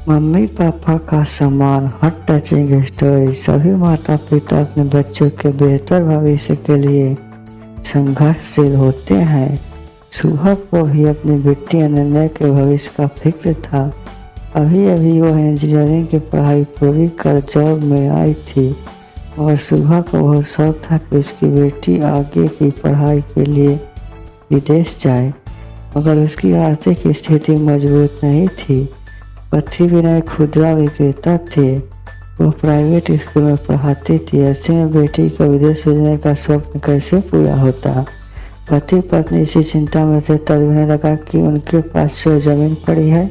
Mummy papa का सम्मान। हर touching story. सभी माता पिता अपने बच्चों के बेहतर भविष्य के लिए संघर्षशील होते हैं। सुबह को भी अपनी बेटी अनन्या के भविष्य का फिक्र था। अभी अभी वह इंजीनियरिंग की पढ़ाई पूरी कर जॉब में आई थी, मगर सुबह को बहुत शौक था कि उसकी बेटी आगे की पढ़ाई के लिए विदेश जाए, मगर उसकी आर्थिक स्थिति मजबूत नहीं थी। पति विनय खुदरा विक्रेता थे। वह प्राइवेट स्कूल में पढ़ाती थी। ऐसे में बेटी को विदेश भेजने का स्वप्न कैसे पूरा होता। पति पत्नी इसी चिंता में थे। तब उन्हें लगा कि उनके पास जो जमीन पड़ी है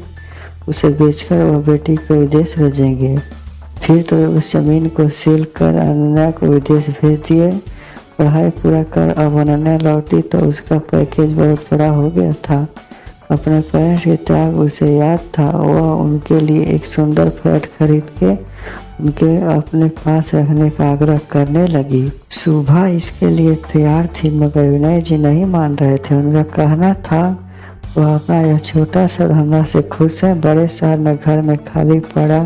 उसे बेचकर वह बेटी को विदेश भेजेंगे। फिर तो उस जमीन को सील कर अनन्या को विदेश भेज दिए। पढ़ाई पूरा कर अब अनन्या लौटी तो उसका पैकेज बहुत बड़ा हो गया था। अपने पेरेंट्स के त्याग उसे याद था। वह उनके लिए एक सुंदर फ्लैट खरीद के उनके अपने पास रखने का आग्रह करने लगी। सुबह इसके लिए तैयार थी, मगर विनय जी नहीं मान रहे थे। उनका कहना था वह अपना यह छोटा सा धंधा से खुश है। बड़े शहर में घर में खाली पड़ा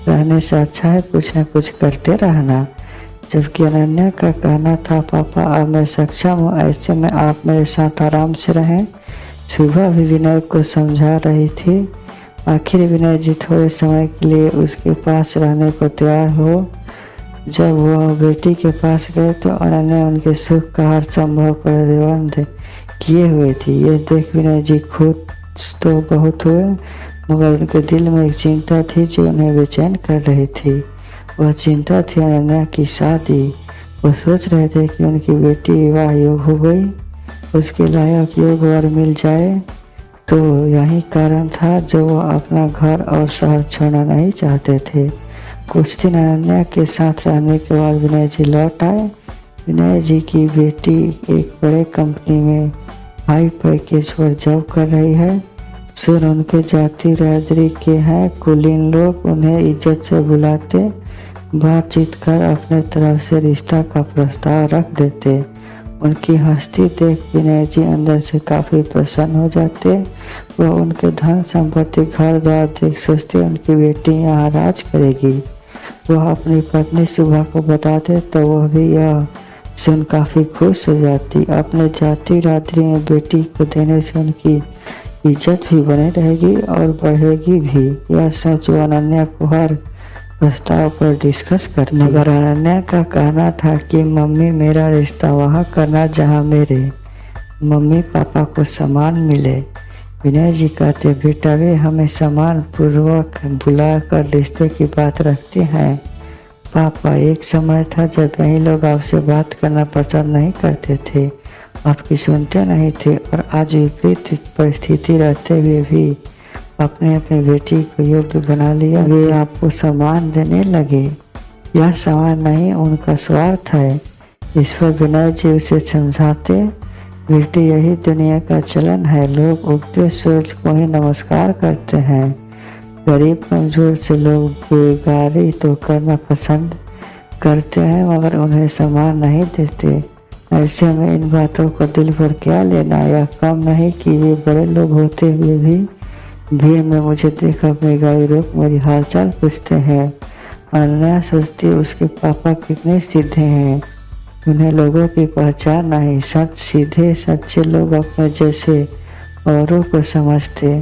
रहने से अच्छा है कुछ न कुछ करते रहना। जबकि अनन्या का कहना था पापा अब मैं सक्षम हूँ, ऐसे में आप मेरे साथ आराम से रहें। सुबह भी विनय को समझा रही थी। आखिर विनय जी थोड़े समय के लिए उसके पास रहने को तैयार हो। जब वह बेटी के पास गए तो अनन्या उनके सुख का हर संभव प्रबंध किए हुए थी। यह देख विनय जी खुश तो बहुत हुए, मगर उनके दिल में एक चिंता थी जो उन्हें बेचैन कर रही थी। वह चिंता थी अनन्या की शादी। वह सोच रहे थे कि उनकी बेटी विवाह योग हो गई, उसके लायक योग वर मिल जाए। तो यही कारण था जो वह अपना घर और शहर छोड़ना नहीं चाहते थे। कुछ दिन अनन्या के साथ रहने के बाद विनय जी लौट आए। विनय जी की बेटी एक बड़े कंपनी में हाई पैकेज पर जॉब कर रही है। सुन उनके जाति बिरादरी के हैं। कुलीन लोग उन्हें इज्जत से बुलाते, बातचीत कर अपने तरफ से रिश्ता का प्रस्ताव रख देते। उनकी हस्ती देख विनय जी अंदर से काफ़ी प्रसन्न हो जाते। वह उनके धन संपत्ति घर द्वार देख सोचते उनकी बेटी यहाँ राज करेगी। वह अपनी पत्नी सुबह को बताते तो वह भी यह सुन काफ़ी खुश हो जाती। अपने जाति बिरादरी में बेटी को देने से उनकी इज्जत भी बनी रहेगी और बढ़ेगी भी। यह सोच वो अनन्या को हर प्रस्ताव पर डिस्कस करती। मगर अनन्या का कहना था कि मम्मी मेरा रिश्ता वहाँ करना जहाँ मेरे मम्मी पापा को सम्मान मिले। विनय जी कहते बेटा वे हमें सम्मान पूर्वक बुलाकर रिश्ते की बात रखते हैं। पापा एक समय था जब कई लोग आपसे बात करना पसंद नहीं करते थे, आपकी सुनते नहीं थे, और आज विपरीत परिस्थिति रहते हुए भी अपने अपनी बेटी को योग्य बना लिया। वे आपको सम्मान देने लगे। यह सम्मान नहीं उनका स्वार्थ है। इस पर विनय जी उसे समझाते बेटी यही दुनिया का चलन है। लोग उगते सूरज को ही नमस्कार करते हैं। गरीब कमजोर से लोग बेगारी तो करना पसंद करते हैं, मगर उन्हें सम्मान नहीं देते। ऐसे में इन बातों को दिल पर क्या लेना। यह कम नहीं कि वे बड़े लोग होते हुए भी भीड़ में मुझे देख अपनी गाड़ी रोक मेरी हालचाल पूछते हैं। अनन्या सोचती उसके पापा कितने सीधे हैं, उन्हें लोगों की पहचान नहीं। सच सीधे सच्चे लोग अपने जैसे औरों को समझते।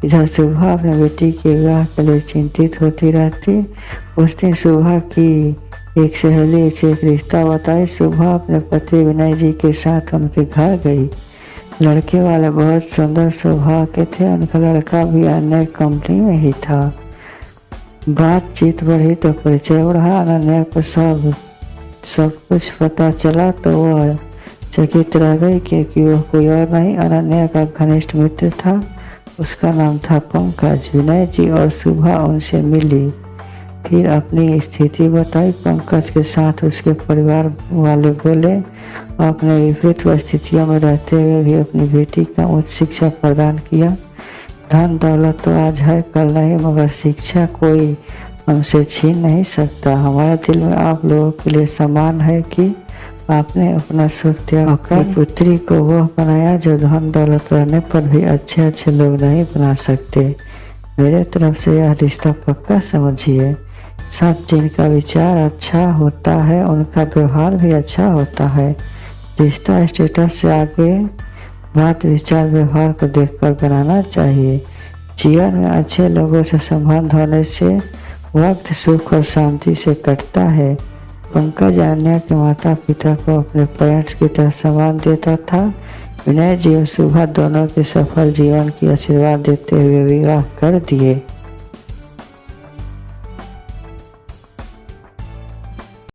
इधर सुबह अपने बेटी के विवाह के लिए चिंतित होती रहती। उस दिन सुबह की एक सहेली से एक रिश्ता बताई। सुबह अपने पति विनय जी के साथ उनके घर गई। लड़के वाले बहुत सुंदर स्वभाव के थे। उनका लड़का भी अन्य कंपनी में ही था। बातचीत बढ़ी तो परिचय बढ़ा। अनन्या को सब कुछ पता चला तो वह चकित रह गई क्योंकि वह कोई और नहीं अनन्या का घनिष्ठ मित्र था। उसका नाम था पंकज। विनय जी और सुबह उनसे मिली, फिर अपनी स्थिति बताई। पंकज के साथ उसके परिवार वाले बोले अपने विपरीत परिस्थितियों में रहते हुए भी अपनी बेटी को उच्च शिक्षा प्रदान किया। धन दौलत तो आज है कल नहीं, मगर शिक्षा कोई हमसे छीन नहीं सकता। हमारे दिल में आप लोगों के लिए सम्मान है कि आपने अपना सुख त्याग कर पुत्री को वह बनाया जो धन दौलत रहने पर भी अच्छे अच्छे लोग नहीं बना सकते। मेरे तरफ से यह रिश्ता पक्का समझिए। साथ जिनका विचार अच्छा होता है उनका व्यवहार भी अच्छा होता है। रिश्ता स्टेटस से आगे बात विचार व्यवहार को देखकर बनाना चाहिए। जीवन में अच्छे लोगों से संबंध होने से वक्त सुख और शांति से कटता है। पंकज अनन्या के माता पिता को अपने पेरेंट्स की तरह सम्मान देता था। विनय जी और सुभा दोनों के सफल जीवन की आशीर्वाद देते हुए विवाह कर दिए।